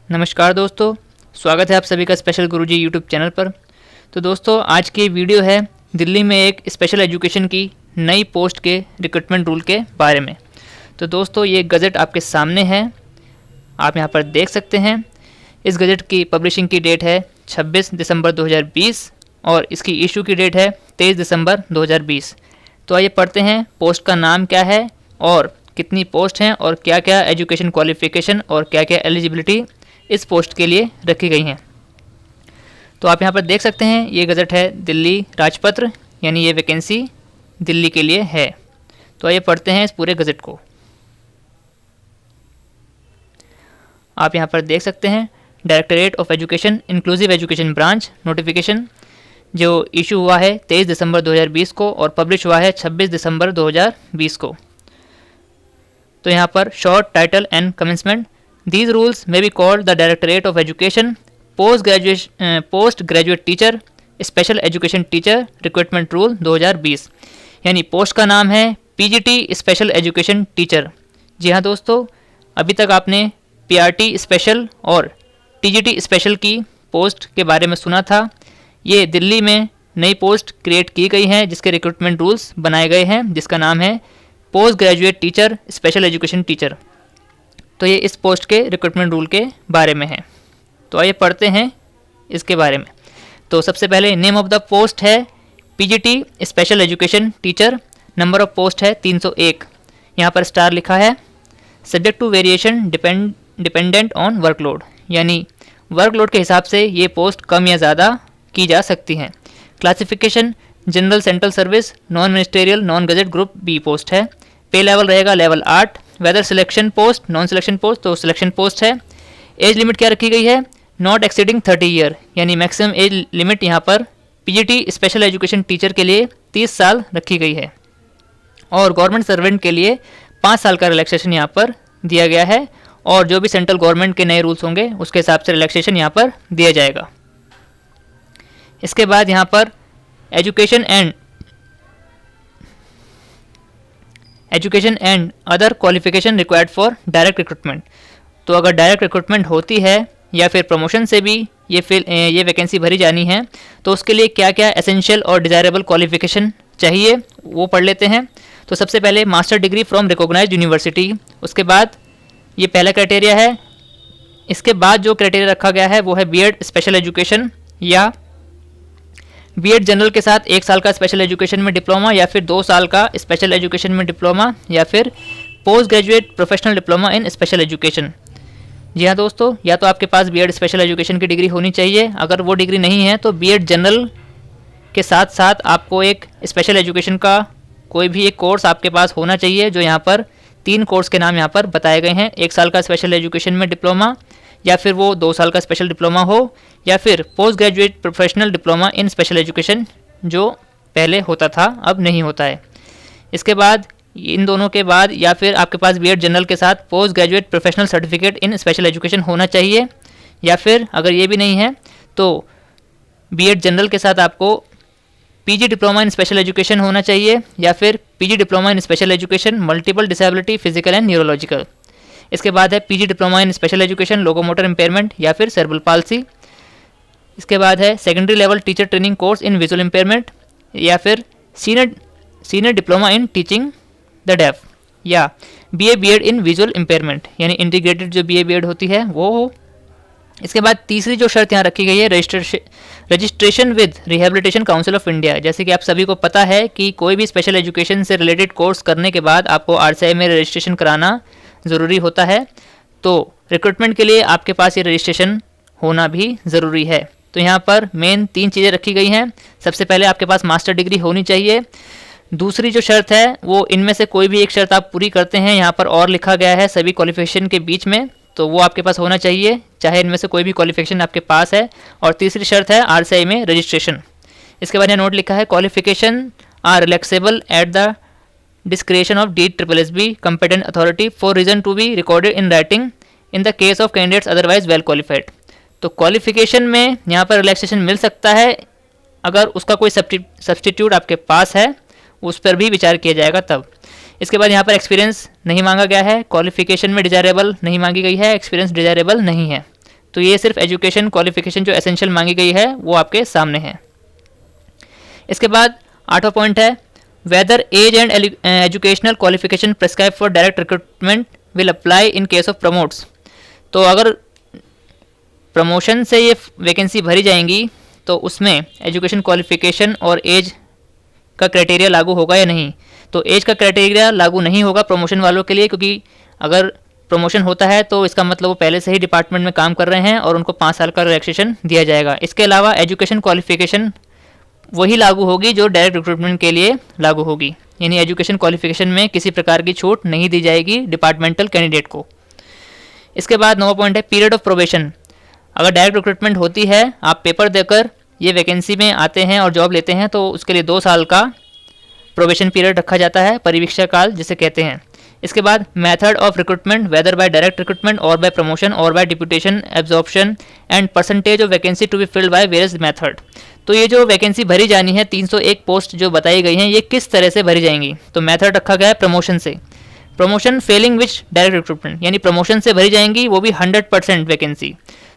नमस्कार दोस्तों, स्वागत है आप सभी का स्पेशल गुरुजी यूट्यूब चैनल पर। तो दोस्तों, आज की वीडियो है दिल्ली में एक स्पेशल एजुकेशन की नई पोस्ट के रिक्रूटमेंट रूल के बारे में। तो दोस्तों, ये गज़ट आपके सामने है, आप यहाँ पर देख सकते हैं। इस गज़ट की पब्लिशिंग की डेट है 26 दिसंबर 2020 और इसकी इशू की डेट है 23 दिसंबर 2020। तो आइए पढ़ते हैं पोस्ट का नाम क्या है और कितनी पोस्ट हैं और क्या क्या एजुकेशन क्वालिफ़िकेशन और क्या क्या एलिजिबिलिटी इस पोस्ट के लिए रखी गई हैं। तो आप यहाँ पर देख सकते हैं, ये गज़ट है दिल्ली राजपत्र, यानी ये वैकेंसी दिल्ली के लिए है। तो आइए पढ़ते हैं इस पूरे गज़ट को। आप यहाँ पर देख सकते हैं directorate of education inclusive education branch notification, जो इशू हुआ है 23 दिसंबर 2020 को और पब्लिश हुआ है 26 दिसंबर 2020 को। तो यहाँ पर short title and commencement. These rules may be called the Directorate of Education, Postgraduate Teacher, Special Education Teacher Recruitment Rule 2020। यानी पोस्ट का नाम है PGT स्पेशल एजुकेशन टीचर। जी हाँ दोस्तों, अभी तक आपने PRT स्पेशल और TGT स्पेशल की पोस्ट के बारे में सुना था। ये दिल्ली में नई पोस्ट क्रिएट की गई हैं जिसके रिक्रूटमेंट रूल्स बनाए गए हैं, जिसका नाम है post graduate teacher special education teacher. तो ये इस पोस्ट के रिक्रूटमेंट रूल के बारे में है। तो आइए पढ़ते हैं इसके बारे में। तो सबसे पहले नेम ऑफ द पोस्ट है PGT special education teacher. Number of post है 301। यहाँ पर स्टार लिखा है। Subject to variation dependent on workload, यानी वर्कलोड के हिसाब से ये पोस्ट कम या ज़्यादा की जा सकती हैं। Classification general central service non ministerial non gazette group B post है। पे लेवल रहेगा level 8। Whether selection post non selection post, तो सिलेक्शन पोस्ट है। एज लिमिट क्या रखी गई है? नॉट एक्सीडिंग 30 ईयर, यानी मैक्सिमम एज लिमिट यहाँ पर PGT स्पेशल एजुकेशन टीचर के लिए 30 साल रखी गई है। और गवर्नमेंट सर्वेंट के लिए 5 साल का रिलैक्सेशन यहाँ पर दिया गया है। और जो भी सेंट्रल गवर्नमेंट के नए रूल्स होंगे उसके हिसाब से रिलैक्सेशन यहाँ पर दिया जाएगा। इसके बाद यहाँ पर education and other qualification required for direct recruitment. तो अगर डायरेक्ट रिक्रूटमेंट होती है या फिर प्रमोशन से भी ये वैकेंसी भरी जानी है तो उसके लिए क्या क्या एसेंशियल और डिज़ायरेबल क्वालिफिकेशन चाहिए वो पढ़ लेते हैं। तो सबसे पहले master degree from recognised university, उसके बाद ये पहला क्राइटेरिया है। इसके बाद जो क्राइटेरिया रखा गया है वो है B.Ed स्पेशल एजुकेशन या B.Ed जनरल के साथ 1 साल का स्पेशल एजुकेशन में डिप्लोमा या फिर 2 साल का स्पेशल एजुकेशन में डिप्लोमा या फिर post graduate professional diploma in special education. जी हाँ दोस्तों, या तो आपके पास B.Ed स्पेशल एजुकेशन की डिग्री होनी चाहिए। अगर वो डिग्री नहीं है तो B.Ed जनरल के साथ साथ आपको एक स्पेशल एजुकेशन का कोई भी एक कोर्स आपके पास होना चाहिए, जो यहाँ पर 3 कोर्स के नाम यहाँ पर बताए गए हैं। 1 साल का स्पेशल एजुकेशन में डिप्लोमा या फिर वो 2 साल का स्पेशल डिप्लोमा हो या फिर post graduate professional diploma in special education, जो पहले होता था अब नहीं होता है। इसके बाद इन दोनों के बाद या फिर आपके पास B.Ed जनरल के साथ post graduate professional certificate in special education होना चाहिए, या फिर अगर ये भी नहीं है तो B.Ed जनरल के साथ आपको PG diploma in special education होना चाहिए या फिर PG diploma in special education multiple disability physical and neurological. इसके बाद है PG diploma in special education locomotor impairment या फिर सेरेब्रल पाल्सी। इसके बाद है secondary level teacher training course in visual impairment या फिर senior diploma in teaching the deaf या BA B.Ed in visual impairment, यानी इंटीग्रेटेड जो BA B.Ed होती है वो हो। इसके बाद तीसरी जो शर्त यहाँ रखी गई है registration with rehabilitation council of India. जैसे कि आप सभी को पता है कि कोई भी स्पेशल एजुकेशन से रिलेटेड कोर्स करने के बाद आपको RCI में रजिस्ट्रेशन कराना ज़रूरी होता है। तो रिक्रूटमेंट के लिए आपके पास ये रजिस्ट्रेशन होना भी ज़रूरी है। तो यहाँ पर मेन 3 चीज़ें रखी गई हैं। सबसे पहले आपके पास मास्टर डिग्री होनी चाहिए। दूसरी जो शर्त है वो इनमें से कोई भी एक शर्त आप पूरी करते हैं, यहाँ पर और लिखा गया है सभी क्वालिफिकेशन के बीच में, तो वो आपके पास होना चाहिए, चाहे इनमें से कोई भी क्वालिफिकेशन आपके पास है। और तीसरी शर्त है RCI में रजिस्ट्रेशन। इसके बाद यहाँ नोट लिखा है qualification are relaxable at the discretion of DSSB competent authority for reason to be recorded in writing in the case of candidates otherwise well qualified। तो क्वालिफिकेशन में यहाँ पर रिलैक्सेशन मिल सकता है अगर उसका कोई सब्सटीट्यूट आपके पास है, उस पर भी विचार किया जाएगा तब। इसके बाद यहाँ पर एक्सपीरियंस नहीं मांगा गया है, क्वालिफिकेशन में डिजायरेबल नहीं मांगी गई है, एक्सपीरियंस डिजायरेबल नहीं है। तो ये सिर्फ एजुकेशन क्वालिफिकेशन जो एसेंशियल मांगी गई है वो आपके सामने है। इसके बाद 8वां पॉइंट है whether age and educational qualification prescribe for direct recruitment will apply in case of promotes. तो अगर प्रमोशन से ये वैकेंसी भरी जाएंगी तो उसमें एजुकेशन क्वालिफिकेशन और एज का क्राइटेरिया लागू होगा या नहीं। तो एज का क्राइटेरिया लागू नहीं होगा प्रमोशन वालों के लिए, क्योंकि अगर प्रमोशन होता है तो इसका मतलब वो पहले से ही डिपार्टमेंट में काम कर रहे हैं और उनको 5 साल का रिलैक्सेशन दिया जाएगा। इसके अलावा एजुकेशन क्वालिफिकेशन वही लागू होगी जो डायरेक्ट रिक्रूटमेंट के लिए लागू होगी, यानी एजुकेशन क्वालिफिकेशन में किसी प्रकार की छूट नहीं दी जाएगी डिपार्टमेंटल कैंडिडेट को। इसके बाद 9वां पॉइंट है पीरियड ऑफ प्रोबेशन। अगर डायरेक्ट रिक्रूटमेंट होती है, आप पेपर देकर ये वैकेंसी में आते हैं और जॉब लेते हैं तो उसके लिए 2 साल का प्रोबेशन पीरियड रखा जाता है, परीक्षा काल जिसे कहते हैं। इसके बाद method of recruitment whether by direct recruitment और बाय प्रमोशन और by deputation absorption and percentage of vacancy to be filled by various method. तो ये जो वैकेंसी भरी जानी है 301 पोस्ट जो बताई गई हैं, ये किस तरह से भरी जाएंगी। तो मेथड रखा गया है प्रमोशन से, प्रमोशन फेलिंग विच डायरेक्ट रिक्रूटमेंट, यानी प्रमोशन से भरी जाएंगी वो भी 100% वैकेंसी।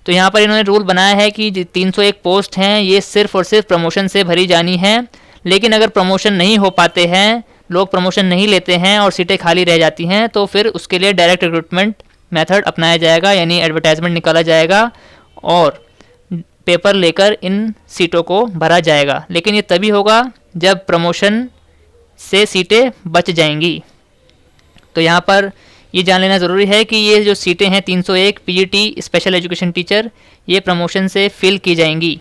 तो यहाँ पर इन्होंने रूल बनाया है कि 301 पोस्ट हैं ये सिर्फ और सिर्फ प्रमोशन से भरी जानी है, लेकिन अगर प्रमोशन नहीं हो पाते हैं, लोग प्रमोशन नहीं लेते हैं और सीटें खाली रह जाती हैं, तो फिर उसके लिए डायरेक्ट रिक्रूटमेंट मेथड अपनाया जाएगा, यानी एडवर्टाइजमेंट निकाला जाएगा और पेपर लेकर इन सीटों को भरा जाएगा। लेकिन ये तभी होगा जब प्रमोशन से सीटें बच जाएंगी। तो यहाँ पर ये जान लेना ज़रूरी है कि ये जो सीटें हैं 301 पीजीटी स्पेशल एजुकेशन टीचर, ये प्रमोशन से फिल की जाएंगी।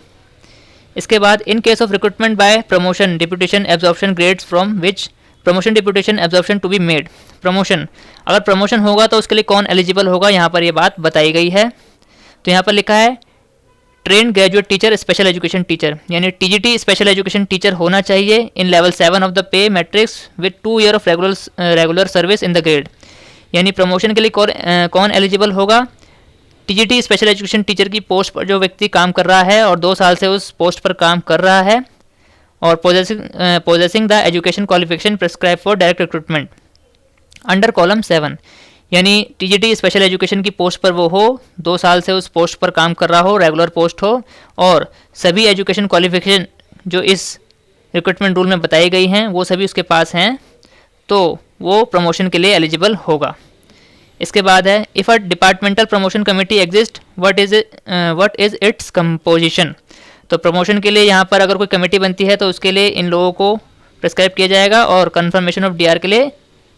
इसके बाद in case of recruitment by promotion deputation absorption grades from which promotion deputation absorption to be made. Promotion, अगर प्रमोशन होगा तो उसके लिए कौन एलिजिबल होगा, यहाँ पर ये बात बताई गई है। तो यहाँ पर लिखा है train graduate teacher special education teacher, यानी टीजीटी स्पेशल एजुकेशन टीचर होना चाहिए in level 7 of the pay matrix with 2 year of regular service in the grade. यानी प्रमोशन के लिए कौन एलिजिबल होगा, टीजीटी स्पेशल एजुकेशन टीचर की पोस्ट पर जो व्यक्ति काम कर रहा है और 2 साल से उस पोस्ट पर काम कर रहा है और possessing the education qualification prescribe for direct recruitment under column 7, यानी टीजीटी स्पेशल एजुकेशन की पोस्ट पर वो हो, 2 साल से उस पोस्ट पर काम कर रहा हो, रेगुलर पोस्ट हो और सभी एजुकेशन क्वालिफिकेशन जो इस रिक्रूटमेंट रूल में बताई गई हैं वो सभी उसके पास हैं, तो वो प्रमोशन के लिए एलिजिबल होगा। इसके बाद है if a departmental promotion committee exist what is its composition. तो प्रमोशन के लिए यहाँ पर अगर कोई कमेटी बनती है तो उसके लिए इन लोगों को प्रिस्क्राइब किया जाएगा और कन्फर्मेशन ऑफ डीआर के लिए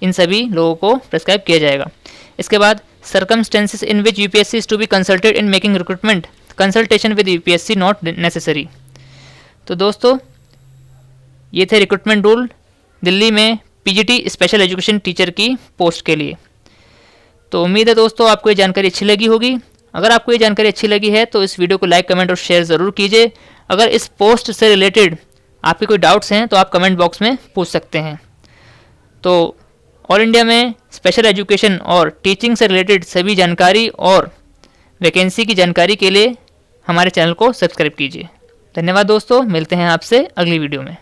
इन सभी लोगों को प्रिस्क्राइब किया जाएगा। इसके बाद circumstances in which UPSC is to be consulted in making recruitment, consultation with UPSC not necessary. तो दोस्तों ये थे रिक्रूटमेंट रूल दिल्ली में पीजीटी स्पेशल एजुकेशन टीचर की पोस्ट के लिए। तो उम्मीद है दोस्तों आपको ये जानकारी अच्छी लगी होगी। अगर आपको ये जानकारी अच्छी लगी है तो इस वीडियो को लाइक कमेंट और शेयर ज़रूर कीजिए। अगर इस पोस्ट से रिलेटेड आपके कोई डाउट्स हैं तो आप कमेंट बॉक्स में पूछ सकते हैं। तो ऑल इंडिया में स्पेशल एजुकेशन और टीचिंग से रिलेटेड सभी जानकारी और वैकेंसी की जानकारी के लिए हमारे चैनल को सब्सक्राइब कीजिए। धन्यवाद दोस्तों, मिलते हैं आपसे अगली वीडियो में।